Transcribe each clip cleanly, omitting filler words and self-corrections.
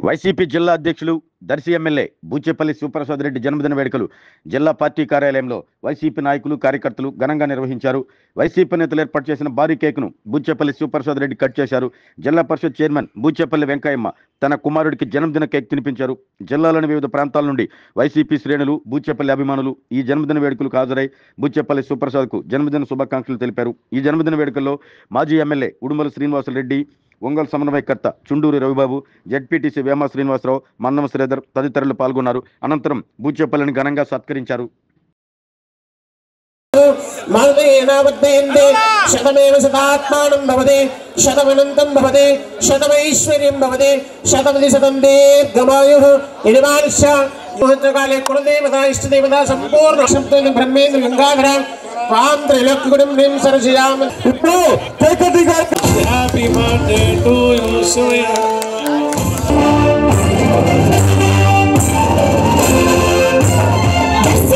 YCP జిల్లా అధ్యక్షులు Darsi MLA Boochepalli Sivaprasad Reddy జన్మదిన వేడుకలు జిల్లా పార్టీ కార్యాలయంలో వైసీపీ నాయకులు కార్యకర్తలు ఘనంగా నిర్వహించారు. వైసీపీ నేతలు ఏర్పాటు చేసిన భారీ కేకును బూచేపల్లి శివప్రసాద్ రెడ్డి కట్ చేశారు. జిల్లా పరిషత్ చైర్మన్ బూచేపల్లి వెంకయ్యమ్మ తన కుమారుడికి జన్మదిన కేక్ తినిపించారు. జిల్లాలోని వివిధ ప్రాంతాల నుండి వైసీపీ శ్రేణులు, బూచేపల్లి అభిమానులు ఈ జన్మదిన వేడుకలకు హాజరై బూచేపల్లి శివప్రసాద్కు జన్మదిన శుభాకాంక్షలు తెలిపారు. ఈ జన్మదిన వేడుకల్లో మాజీ ఎమ్మెల్యే ఉడుమల శ్రీనివాసరెడ్డి, ఒంగోలు సమన్వయకర్త చుండూరి రవిబాబు, జెడ్పీటీసీ వేమ శ్రీనివాసరావు, మన్నమ శ్రీధర్ తదితరులు పాల్గొన్నారు. అనంతరం బూచేపల్లిని ఘనంగా సత్కరించారు. శతమేవ శతాత్మానం భవతే శతమనంతం భవతే శతమైశ్వర్యం భవతే శతమది శతం దీర్ఘమాయుః యజమానస్య ముహూర్తకాలే కులదేవతా ఇష్టదేవతా సంపూర్ణ శబ్దేన బ్రహ్మేంద్ర గంగాధర వాం త్రైలోక్యగుణం హ్రీం సరసియామ. ఇప్పుడు హ్యాపీ బర్త్డే టు యు సోయ.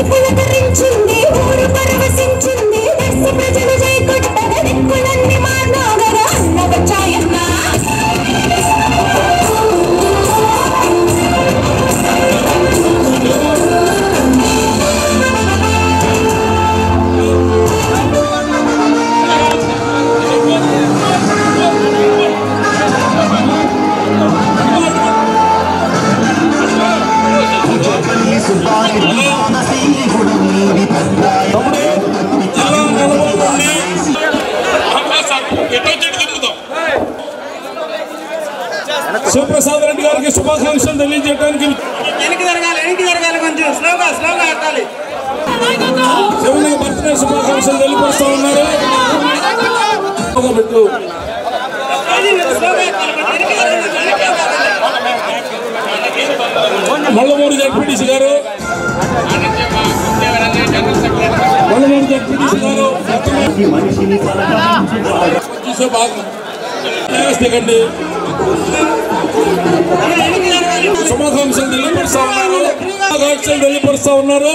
పులకరించింది ఊరు పరవశించింది దర్శి ప్రజలు జైకొట్టగా దిక్కులన్నీ మానవరా అన్న వచ్చాయన్న. శివప్రసాద్ రెడ్డి గారికి శుభాకాంక్షలు తెలియజేయడానికి శివునికి బర్త్డే శుభాకాంక్షలు తెలియపరుస్తూ ఉన్నారు. మల్లమూరు జడ్పీటీసీ గారు, చూసే భాగం దిగండి. శుభాకాంక్షలు తెలియపరుస్తా ఉన్నారు. శుభాకాంక్షలు తెలియపరుస్తా ఉన్నారు.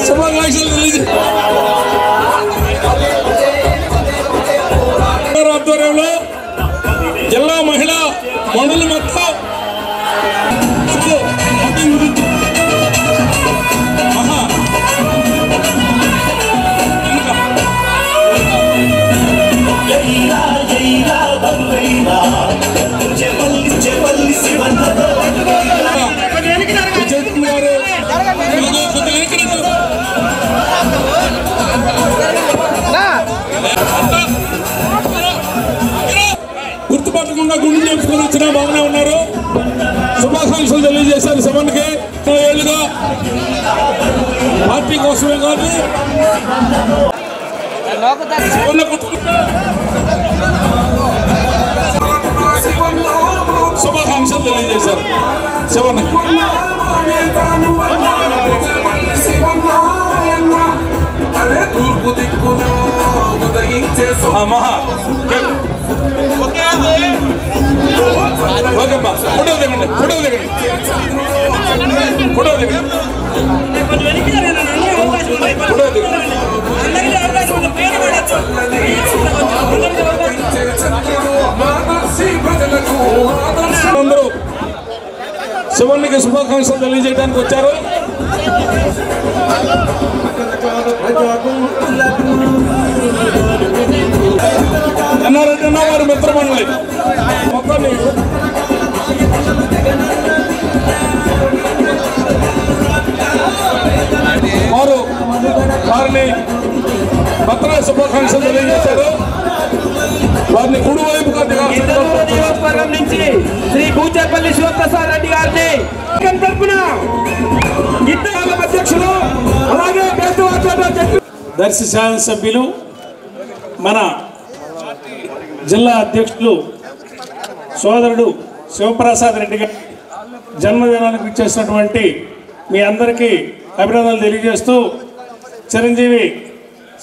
శుభాకాంక్షలు ఆధ్వర్యంలో జిల్లా మహిళా మండలి మొత్తం గుర్తుపట్టకుండా గుండె చెప్పుకొని వచ్చినా బాగానే ఉన్నారు. శుభాకాంక్షలు తెలియజేశారు. శివన్కి ఏళ్ళుగా పార్టీ కోసమే కాదు శుభాకాంక్షలు తెలియజేశారు శివన్కి. మహా ఓకేమ్మా, ఫోటో దిగండి, ఫోటో దిగండి, ఫోటో దిగండి, ఫోటో దిగండి. అందరూ శివునికి శుభాకాంక్షలు తెలియజేయడానికి వచ్చారు. ఎన్నారెడ్డి అన్న వారి మిత్రమండలి మొత్తం వారిని భద్ర శుభాకాంక్షలు తెలియజేశారు. వారిని కుడివైపుగా నియోజకవర్గం నుంచి శ్రీ బూచేపల్లి శివప్రసాద్ రెడ్డి గారిని తరపున ఇద్దరు అధ్యక్షులు, అలాగే దర్శి శాసనసభ్యులు, మన జిల్లా అధ్యక్షులు సోదరుడు శివప్రసాద్ రెడ్డి గారి జన్మదినానికి ఇచ్చేసినటువంటి మీ అందరికీ అభినందనలు తెలియజేస్తూ, చిరంజీవి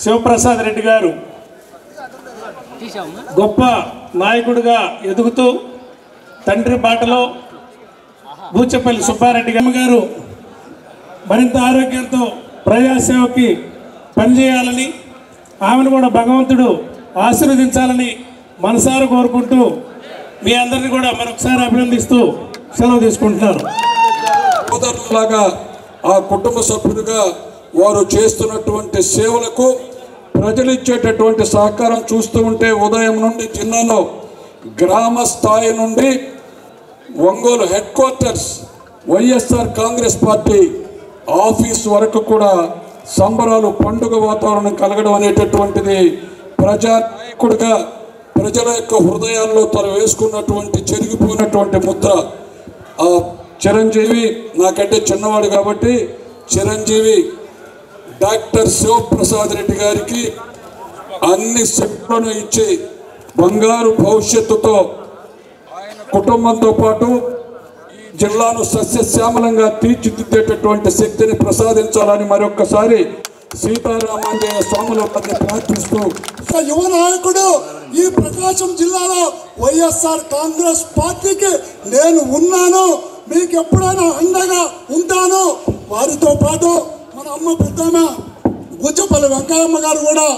శివప్రసాద్ రెడ్డి గారు గొప్ప నాయకుడిగా ఎదుగుతూ తండ్రి బాటలో బూచపల్లి సుబ్బారెడ్డి గారు మరింత ఆరోగ్యంతో ప్రజాసేవకి పనిచేయాలని, ఆమెను కూడా భగవంతుడు ఆశీర్వదించాలని మనసారా కోరుకుంటూ మీ అందరిని కూడా మరొకసారి అభినందిస్తూ సెలవు తీసుకుంటున్నాను. సోదరులాగా ఆ కుటుంబ సభ్యులుగా వారు చేస్తున్నటువంటి సేవలకు ప్రజలు ఇచ్చేటటువంటి సహకారం చూస్తూ ఉంటే ఉదయం నుండి జిల్లాలో గ్రామ స్థాయి నుండి Ongole head quarters YSR Congress party office వరకు కూడా సంబరాలు, పండుగ వాతావరణం కలగడం అనేటటువంటిది ప్రజానాయకుడిగా ప్రజల యొక్క హృదయాల్లో తను వేసుకున్నటువంటి చెరిగిపోయినటువంటి ముద్ర. ఆ చిరంజీవి నాకంటే చిన్నవాడు కాబట్టి చిరంజీవి డాక్టర్ శివప్రసాద్ రెడ్డి గారికి అన్ని శక్తులను ఇచ్చి బంగారు భవిష్యత్తుతో ఆయన కుటుంబంతో పాటు ఈ జిల్లాను సస్యశ్యామలంగా తీర్చిదిద్దేటటువంటి శక్తిని ప్రసాదించాలని మరొక్కసారి సీతారామాంజనేయ స్వాముల వారిని ప్రార్థిస్తూ, యువ నాయకుడు ఈ ప్రకాశం జిల్లాలో వైఎస్ఆర్ కాంగ్రెస్ పార్టీకి నేను ఉన్నాను, మీకు ఎప్పుడైనా అండగా ఉంటాను. వారితో పాటు మన అమ్మ పెద్దమ్మ బూచపల్లి వెంకయ్యమ్మ గారు కూడా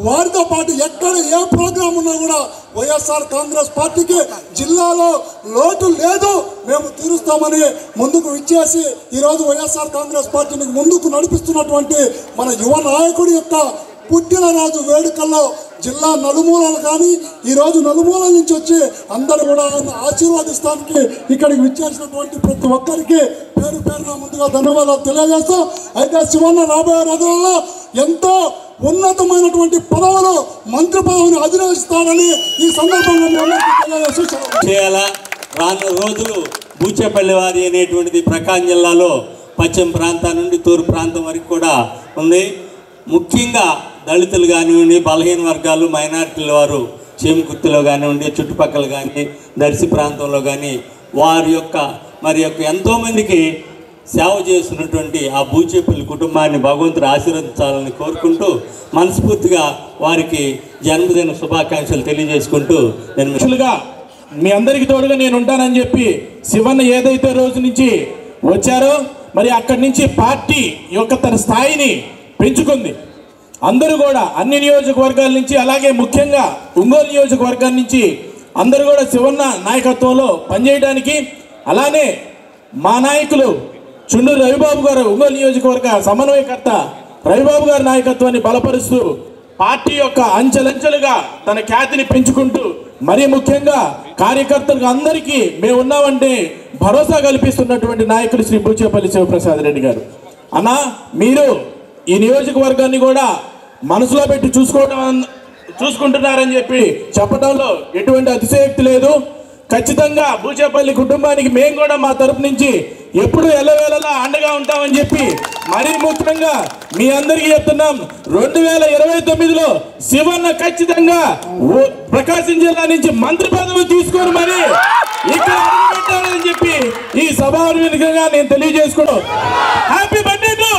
వారితో పాటు ఎక్కడ ఏ ప్రోగ్రాం ఉన్నా కూడా వైఎస్ఆర్ కాంగ్రెస్ పార్టీకి జిల్లాలో లోటు లేదు, మేము తీరుస్తామని ముందుకు ఇచ్చేసి ఈరోజు వైఎస్ఆర్ కాంగ్రెస్ పార్టీని ముందుకు నడిపిస్తున్నటువంటి మన యువ నాయకుడి యొక్క పుట్టినరోజు వేడుకల్లో జిల్లా నలుమూలలు కానీ ఈరోజు నలుమూలల నుంచి వచ్చి అందరూ కూడా ఆయన ఆశీర్వాదిస్తానికి ఇక్కడికి విచ్చేసినటువంటి ప్రతి ఒక్కరికి పేరు పేరున ముందుగా ధన్యవాదాలు తెలియజేస్తూ, అయితే శివన్న రాబోయే రోజుల్లో ఎంతో ఉన్నతమైనటువంటి పదవులు, మంత్రి పదవిని అధిరోహిస్తాడని ఈ సందర్భంగా చేయాలా. రాను రోజులు బూచేపల్లి వారి అనేటువంటిది ప్రకాశం జిల్లాలో పశ్చిమ ప్రాంతం నుండి తూర్పు ప్రాంతం వరకు కూడా ఉంది. ముఖ్యంగా దళితులు కానివ్వండి, బలహీన వర్గాలు, మైనారిటీల వారు చేమకుర్తిలో కానివ్వండి, చుట్టుపక్కల కానీ దర్శి ప్రాంతంలో కానీ వారి యొక్క ఎంతోమందికి సేవ చేస్తున్నటువంటి ఆ బూచేపల్లి కుటుంబాన్ని భగవంతుడు ఆశీర్వదించాలని కోరుకుంటూ మనస్ఫూర్తిగా వారికి జన్మదిన శుభాకాంక్షలు తెలియజేసుకుంటూ నేను మీ అందరికీ తోడుగా నేను ఉంటానని చెప్పి శివన్న ఏదైతే రోజు నుంచి వచ్చారో మరి అక్కడి నుంచి పార్టీ యొక్క తన స్థాయిని పెంచుకుంది. అందరూ కూడా అన్ని నియోజకవర్గాల నుంచి, అలాగే ముఖ్యంగా ఒంగోలు నియోజకవర్గాల నుంచి అందరూ కూడా శివన్న నాయకత్వంలో పనిచేయడానికి, అలానే మా నాయకులు చుండూరు రవిబాబు గారు ఒంగోలు నియోజకవర్గ సమన్వయకర్త రవిబాబు గారి నాయకత్వాన్ని బలపరుస్తూ పార్టీ యొక్క అంచెలంచెలుగా తన ఖ్యాతిని పెంచుకుంటూ, మరీ ముఖ్యంగా కార్యకర్తలకు అందరికీ మేము ఉన్నామంటే భరోసా కల్పిస్తున్నటువంటి నాయకులు శ్రీ బూచేపల్లి శివప్రసాద్ రెడ్డి గారు. అన్నా, మీరు ఈ నియోజకవర్గాన్ని కూడా మనసులో పెట్టి చూసుకుంటున్నారని చెప్పి చెప్పడంలో ఎటువంటి అతిశయోక్తి లేదు. ఖచ్చితంగా బూచేపల్లి కుటుంబానికి మేము కూడా మా తరపు నుంచి ఎప్పుడు ఎల్లవేళలా అండగా ఉంటామని చెప్పి మరీ ముఖ్యంగా మీ అందరికీ చెప్తున్నాం. 2029లో శివన్న ఖచ్చితంగా ప్రకాశం జిల్లా నుంచి మంత్రి పదవి తీసుకొని మరి ఇక్కడ పెట్టాలని చెప్పి ఈ సభావేదికగా నేను తెలియజేసుకోవడం. హ్యాపీ బర్త్డే టు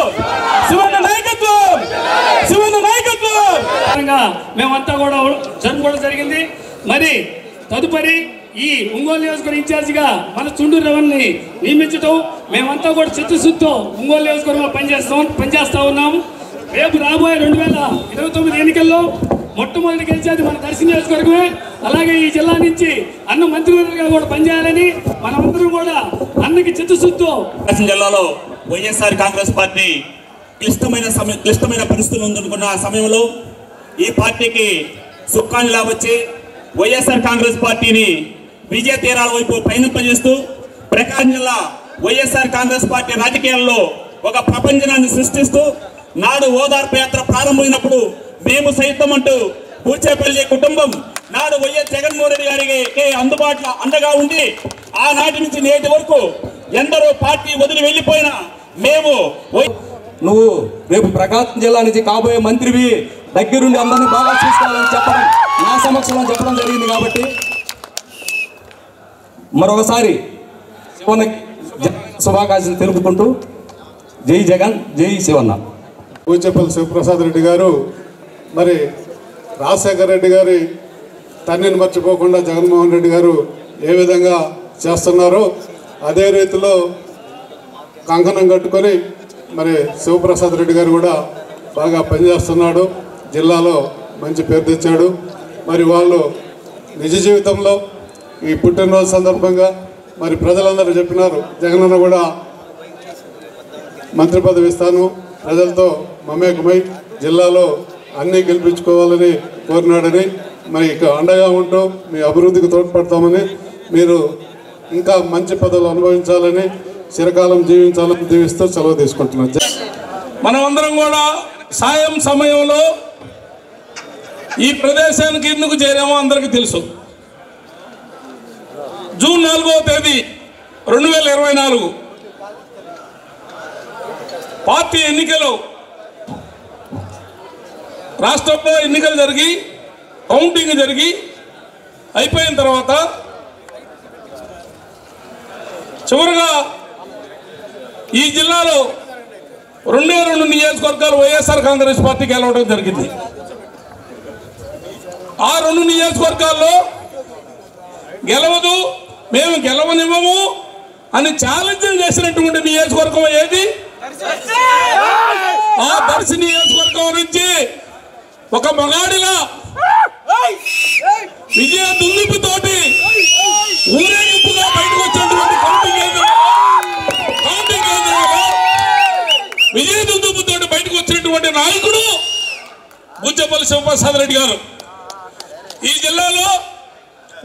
శివన్న నాయకత్వం, శివన్న నాయకత్వం మేమంతా కూడా జరుపుకోవడం జరిగింది. మరి తదుపరి ఈ ఒంగోలు నియోజకవర్గ ఇన్ఛార్జిగా మన చుండూరు రవణ్ని నియమించడం మేమంతా కూడా చిత్తశుద్ధితో ఒంగోలు నియోజకవర్గంలో పనిచేస్తా ఉన్నాము. రేపు రాబోయే 2029 ఎన్నికల్లో మొట్టమొదటి గెలిచేది మన దర్శి నియోజకవర్గమే. అలాగే ఈ జిల్లా నుంచి అన్న మంత్రివర్గంగా కూడా పనిచేయాలని మనమందరం కూడా అన్నకి చిత్తశుద్ధితో ప్రకాశం జిల్లాలో వైఎస్ఆర్ కాంగ్రెస్ పార్టీ క్లిష్టమైన పరిస్థితులు ఉందనుకున్న సమయంలో ఈ పార్టీకి సుఖాన్ని వచ్చి వైఎస్ఆర్ కాంగ్రెస్ పార్టీని విజయ తీరాల వైపు పయనింపజేస్తూ ప్రకాశం జిల్లా వైఎస్ఆర్ కాంగ్రెస్ పార్టీ రాజకీయాల్లో ఒక ప్రపంచనాన్ని సృష్టిస్తూ నాడు ఓదార్పు యాత్ర ప్రారంభమైనప్పుడు మేము సైతం అంటూ బూచేపల్లి కుటుంబం నాడు వైఎస్ జగన్మోహన్ రెడ్డి గారికి అందుబాటులో అండగా ఉండి ఆనాటి నుంచి నేటి వరకు ఎందరో పార్టీ వదిలి వెళ్ళిపోయినా మేము నువ్వు రేపు ప్రకాశం జిల్లా నుంచి కాబోయే మంత్రివి, దగ్గరుండి అందరినీ బాగా చూసుకోవాలని చెప్పడం నా సమక్షంలో చెప్పడం జరిగింది. కాబట్టి మరొకసారి శివన్నకి శుభాకాంక్షలు తెలుపుకుంటూ జై జగన్, జై శివన్న. బూచేపల్లి శివప్రసాద్ రెడ్డి గారు మరి రాజశేఖర రెడ్డి గారి తండ్రిని మర్చిపోకుండా జగన్మోహన్ రెడ్డి గారు ఏ విధంగా చేస్తున్నారు. అదే రీతిలో కంకణం కట్టుకొని మరి శివప్రసాద్ రెడ్డి గారు కూడా బాగా పనిచేస్తున్నాడు, జిల్లాలో మంచి పేరు తెచ్చాడు. మరి వాళ్ళు నిజ జీవితంలో ఈ పుట్టినరోజు సందర్భంగా మరి ప్రజలందరూ చెప్పినారు, జగనన్న కూడా మంత్రి పదవి ఇస్తాను, ప్రజలతో మమేకమై జిల్లాలో అన్నీ గెలిపించుకోవాలని కోరినాడని, మరి ఇక అండగా ఉంటూ మీ అభివృద్ధికి తోడ్పడతామని, మీరు ఇంకా మంచి పదవులు అనుభవించాలని, చిరకాలం జీవించాలని దీవిస్తూ సెలవు తీసుకుంటున్నాను. మనమందరం కూడా సాయం సమయంలో ఈ ప్రదేశానికి ఎందుకు చేరామో అందరికీ తెలుసు. జూన్ 4వ తేదీ 2024 పార్టీ ఎన్నికలు, రాష్ట్రంలో ఎన్నికలు జరిగి కౌంటింగ్ జరిగి అయిపోయిన తర్వాత చివరిగా ఈ జిల్లాలో 2 నియోజకవర్గాలు వైఎస్ఆర్ కాంగ్రెస్ పార్టీకి గెలవడం జరిగింది. ఆ 2 నియోజకవర్గాల్లో గెలవదు, మేము గెలవనివ్వము అని ఛాలెంజ్ చేసినటువంటి నియోజకవర్గం ఏది? ఆ దర్శి నియోజకవర్గం నుంచి ఒక మగాడిలా విజయ దుందుపుతోటి ఊరేగింపుగా బయటకు వచ్చినటువంటి కౌంటింగ్ కేంద్రంలో విజయ దుందుపుతోటి బయటకు వచ్చినటువంటి నాయకుడు బుచ్చపల్లి శివప్రసాద్ రెడ్డి గారు. ఈ జిల్లాలో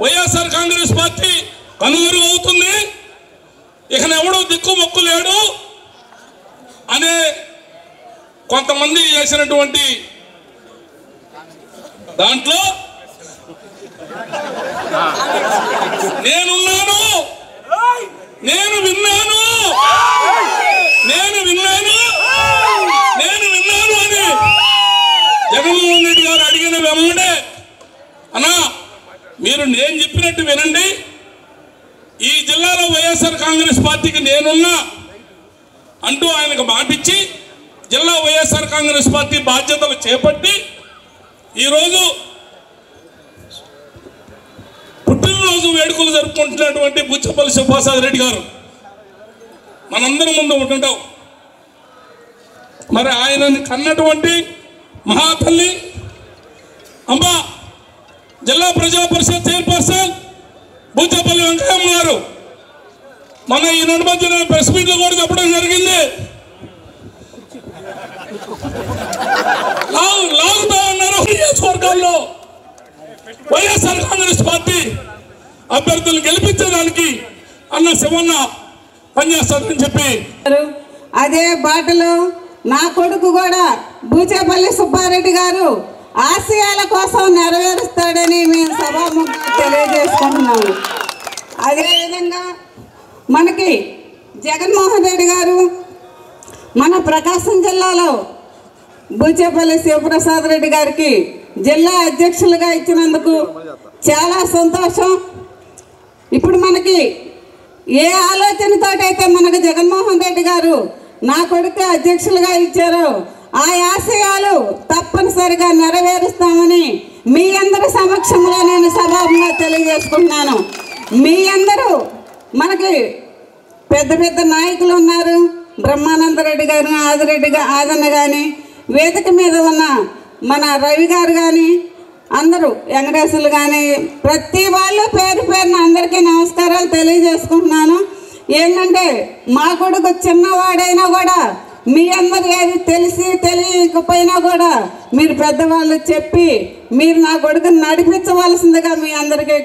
వైఎస్ఆర్ కాంగ్రెస్ పార్టీ కనుమరుగు అవుతుంది, ఇక ఎవడో దిక్కు మొక్కు లేడు అనే కొంతమంది చేసినటువంటి దాంట్లో నేనున్నాను, నేను విన్నాను అని జగన్మోహన్ రెడ్డి గారు అడిగిన వెంబడే, అన్నా మీరు నేను చెప్పినట్టు వినండి, ఈ జిల్లాలో వైఎస్ఆర్ కాంగ్రెస్ పార్టీకి నేనున్నా అంటూ ఆయనకు మాటిచ్చి జిల్లా వైఎస్ఆర్ కాంగ్రెస్ పార్టీ బాధ్యతలు చేపట్టి ఈరోజు పుట్టినరోజు వేడుకలు జరుపుకుంటున్నటువంటి బుచ్చపల్లి శివప్రసాద్ రెడ్డి గారు మనందరి ముందు ఉంటుంటాం. మరి ఆయనని కన్నటువంటి మహాతల్లి అమ్మ జిల్లా ప్రజా పరిషత్ చైర్పర్సన్ బుచ్చపల్లి వెంకయ్యమ్మ గారు మన ఈ 2 మధ్యన ప్రెస్ మీట్లో కూడా చెప్పడం జరిగింది. లాగుతా ఉన్నారు నియోజకవర్గాల్లో వైఎస్ఆర్ కాంగ్రెస్ పార్టీ అభ్యర్థులు గెలిపించడానికి అన్న శివన్న పనిచేస్తారని చెప్పి అదే బాటలో నా కొడుకు కూడా బూచేపల్లి సుబ్బారెడ్డి గారు ఆశయాల కోసం నెరవేరుస్తాడని మేము సభాముఖంగా తెలియజేసుకుంటున్నాము. అదేవిధంగా మనకి జగన్మోహన్ రెడ్డి గారు మన ప్రకాశం జిల్లాలో బూచేపల్లి శివప్రసాద్ రెడ్డి గారికి జిల్లా అధ్యక్షులుగా ఇచ్చినందుకు చాలా సంతోషం. ఇప్పుడు మనకి ఏ ఆలోచనతోటైతే మనకు జగన్మోహన్ రెడ్డి గారు నా కొడుకు అధ్యక్షులుగా ఇచ్చారో ఆ ఆశయాలు తప్పనిసరిగా నెరవేరుస్తామని మీ అందరి సమక్షంలో నేను సభాముగా తెలియజేసుకుంటున్నాను. మీ అందరూ మనకి పెద్ద పెద్ద నాయకులు ఉన్నారు, బ్రహ్మానందరెడ్డి గారు, ఆదన్న కానీ, వేదిక మీద ఉన్న మన రవి గారు కానీ, అందరూ వెంకటేశ్వర్లు కానీ, ప్రతి వాళ్ళు పేరు పేరున అందరికీ నమస్కారాలు తెలియజేసుకుంటున్నాను. ఏంటంటే మా కొడుకు చిన్నవాడైనా కూడా మీ అందరు ఏది తెలియకపోయినా కూడా మీరు పెద్దవాళ్ళు చెప్పి మీరు నా కొడుకుని నడిపించవలసిందిగా మీ అందరికీ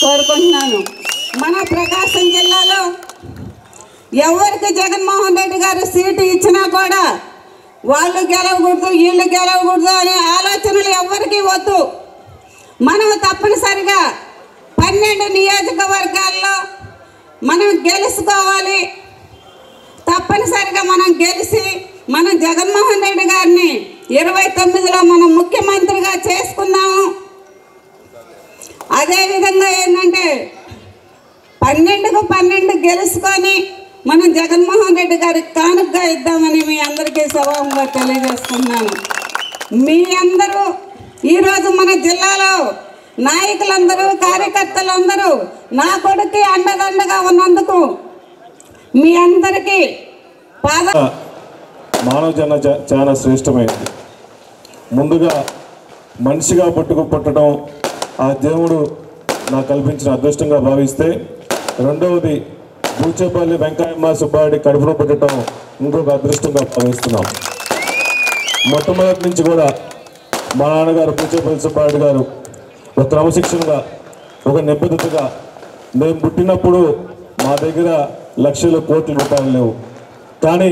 కోరుకుంటున్నాను. మన ప్రకాశం జిల్లాలో ఎవరికి జగన్మోహన్ రెడ్డి గారు సీటు ఇచ్చినా కూడా వాళ్ళు గెలవకూడదు, వీళ్ళు గెలవకూడదు అనే ఆలోచనలు ఎవరికి వద్దు. మనం తప్పనిసరిగా 12 నియోజకవర్గాల్లో మనం గెలుచుకోవాలి. తప్పనిసరిగా మనం గెలిచి మనం జగన్మోహన్ రెడ్డి గారిని 29లో మనం ముఖ్యమంత్రిగా చేసుకున్నాము. అదేవిధంగా ఏంటంటే 12కు 12 గెలుచుకొని మనం జగన్మోహన్ రెడ్డి గారికి కానుకగా ఇద్దామని మీ అందరికీ సభాముగా తెలియజేస్తున్నాను. మీ అందరూ ఈరోజు మన జిల్లాలో నాయకులందరూ కార్యకర్తలందరూ నా కొడుకు అండదండగా ఉన్నందుకు మీ అందరికీ మానవ జన్మ చాలా శ్రేష్టమైంది. ముందుగా మనిషిగా పుట్టడం ఆ దేవుడు నాకు కల్పించిన అదృష్టంగా భావిస్తే, రెండవది బూచేపల్లి వెంకయ్యమ్మ సుబ్బారెడ్డి కడుపులో పుట్టడం ఇంకొక అదృష్టంగా భావిస్తున్నాం. మొట్టమొదటి నుంచి కూడా మా నాన్నగారు బూచేపల్లి సుబ్బారెడ్డి గారు ఒక క్రమశిక్షణగా, ఒక నిబద్ధతగా, మేము పుట్టినప్పుడు మా దగ్గర లక్షల కోట్ల రూపాయలు లేవు, కానీ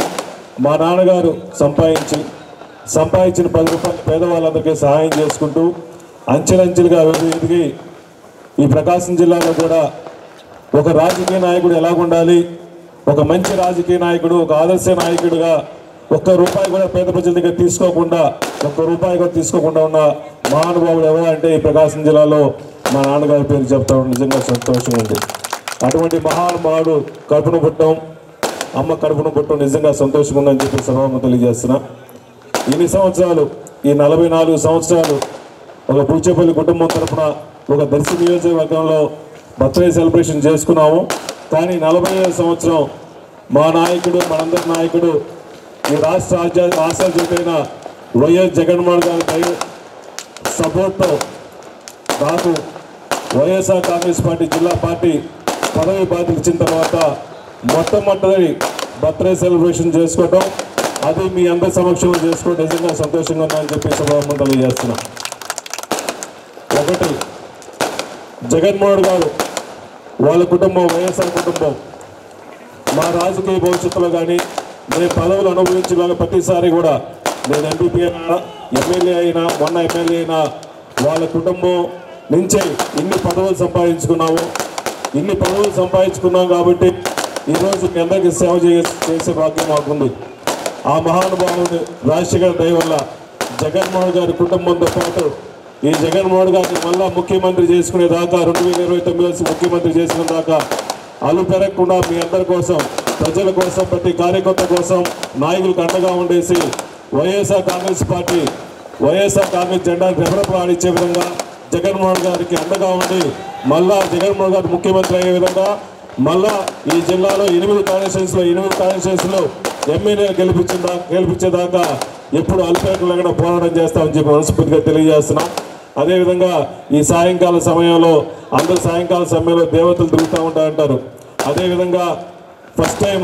మా నాన్నగారు సంపాదించిన 10 రూపాయలు పేదవాళ్ళందరికీ సహాయం చేసుకుంటూ అంచెలంచెలుగా ఎదిగి ఈ ప్రకాశం జిల్లాలో కూడా ఒక రాజకీయ నాయకుడు ఎలాగుండాలి, ఒక మంచి రాజకీయ నాయకుడు, ఒక ఆదర్శ నాయకుడిగా ఒక్క రూపాయి కూడా పేద ప్రజల దగ్గర తీసుకోకుండా ఉన్న మహానుభావుడు ఎవరంటే ఈ ప్రకాశం జిల్లాలో మా నాన్నగారి పేరు చెప్తా నిజంగా సంతోషంగా ఉంది. అటువంటి మహానుభావుడు కడుపును పుట్టడం, అమ్మ కడుపును పుట్టడం నిజంగా సంతోషంగా ఉందని చెప్పి సభాముఖంగా తెలియజేస్తున్నా. ఇన్ని సంవత్సరాలు, ఈ 44 సంవత్సరాలు ఒక బూచేపల్లి కుటుంబం తరఫున ఒక దర్శి నియోజకవర్గంలో బర్త్డే సెలబ్రేషన్ చేసుకున్నాము. కానీ 45వ సంవత్సరం మా నాయకుడు, మనందరి నాయకుడు, ఈ రాష్ట్ర ఆశాజ్యోతైన వైఎస్ జగన్మోహన్ గారి సపోర్ట్తో నాకు వైఎస్ఆర్ కాంగ్రెస్ పార్టీ జిల్లా పార్టీ పదవి బాధ్యత ఇచ్చిన తర్వాత మొట్టమొదటి బర్త్డే సెలబ్రేషన్ చేసుకోవటం, అది మీ అందరి సమక్షంలో చేసుకోవడం నిజంగా సంతోషంగా ఉందని చెప్పి సభాముఖంగా తెలియజేస్తున్నా. ఒకటి, జగన్మోహన్ గారు వాళ్ళ కుటుంబం, వైఎస్ఆర్ కుటుంబం మా రాజకీయ భవిష్యత్తులో కానీ నేను పదవులు అనుభవించిన ప్రతిసారి కూడా, నేను ఎంపీ అయినా, ఎమ్మెల్యే అయినా, మొన్న ఎమ్మెల్యే అయినా, వాళ్ళ కుటుంబం నుంచే ఇన్ని పదవులు సంపాదించుకున్నాం కాబట్టి ఈరోజు మీ అందరికీ సేవ చేసే భాగ్యం మాకుంది. ఆ మహానుభావుడు రాజశేఖర దయ వల్ల జగన్మోహన్ గారి కుటుంబంతో పాటు ఈ జగన్మోహన్ గారిని మళ్ళా ముఖ్యమంత్రి చేసుకునే దాకా 2029 ముఖ్యమంత్రి చేసుకునే దాకా అలు పెరగకుండా మీ అందరి కోసం, ప్రజల కోసం, ప్రతి కార్యకర్త కోసం, నాయకులకు అండగా ఉండేసి వైఎస్ఆర్ కాంగ్రెస్ జెండా రెపరెపలాడించే విధంగా జగన్మోహన్ గారికి అండగా ఉండి మళ్ళా జగన్మోహన్ గారు ముఖ్యమంత్రి అయ్యే విధంగా మళ్ళా ఈ జిల్లాలో 8 కాన్స్టిట్యూన్సీలో ఎమ్మెల్యే గెలిపించేదాకా ఎప్పుడు అల్పేకలేకుండా పోరాటం చేస్తామని చెప్పి మనస్ఫూర్తిగా తెలియజేస్తున్నాం. అదేవిధంగా ఈ సాయంకాల సమయంలో అందరూ సాయంకాల సమయంలో దేవతలు తిరుగుతూ ఉంటారంటారు. అదేవిధంగా ఫస్ట్ టైం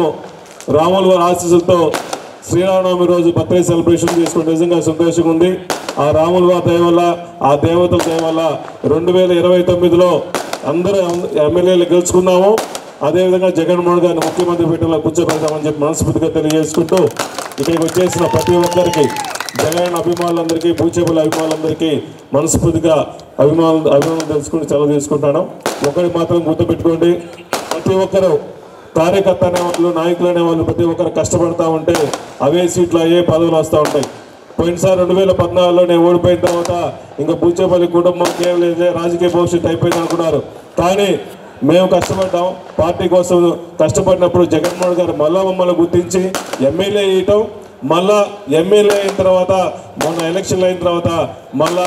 రాముల వారి ఆశీస్సులతో శ్రీరామనవమి రోజు బర్త్డే సెలబ్రేషన్ చేసుకుంటే నిజంగా సంతోషంగా ఉంది. ఆ రాముల వారి దయ వల్ల, ఆ దేవతల దయ వల్ల 2029లో అందరూ ఎమ్మెల్యేలు గెలుచుకున్నాము. అదేవిధంగా జగన్మోహన్ గారిని ముఖ్యమంత్రి పీఠంలో కూర్చోబెడతామని చెప్పి మనస్ఫూర్తిగా తెలియజేసుకుంటూ ఇక్కడికి వచ్చేసిన ప్రతి ఒక్కరికి, జగన్ అభిమానులందరికీ, బూచేపల్లి అభిమానులందరికీ మనస్ఫూర్తిగా అభిమానులు తెలుసుకుని సెలవు తీసుకుంటాను. ఒకటి మాత్రం గుర్తుపెట్టుకోండి, ప్రతి ఒక్కరు కార్యకర్త అనేవాళ్ళు, నాయకులు అనేవాళ్ళు ప్రతి ఒక్కరు కష్టపడతా ఉంటే అవే సీట్లు, అయ్యే పదవులు వస్తూ ఉంటాయి. పోయినసారి 2014లో నేను ఓడిపోయిన తర్వాత ఇంకా బూచేపల్లి కుటుంబం కేవలం రాజకీయ భవిష్యత్తు అయిపోయింది అనుకున్నారు. కానీ మేము కష్టపడ్డాం, పార్టీ కోసం కష్టపడినప్పుడు జగన్మోహన్ గారు మళ్ళా మమ్మల్ని గుర్తించి ఎమ్మెల్యే వేయటం, మళ్ళా ఎమ్మెల్యే అయిన తర్వాత మొన్న ఎలక్షన్లు అయిన తర్వాత మళ్ళా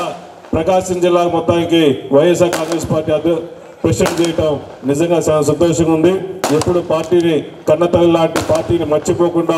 ప్రకాశం జిల్లా మొత్తానికి వైఎస్ఆర్ కాంగ్రెస్ పార్టీ ప్రెసిడెంట్ చేయటం నిజంగా చాలా సంతోషంగా ఉంది. ఎప్పుడు పార్టీని కన్నతల్లి లాంటి పార్టీని మర్చిపోకుండా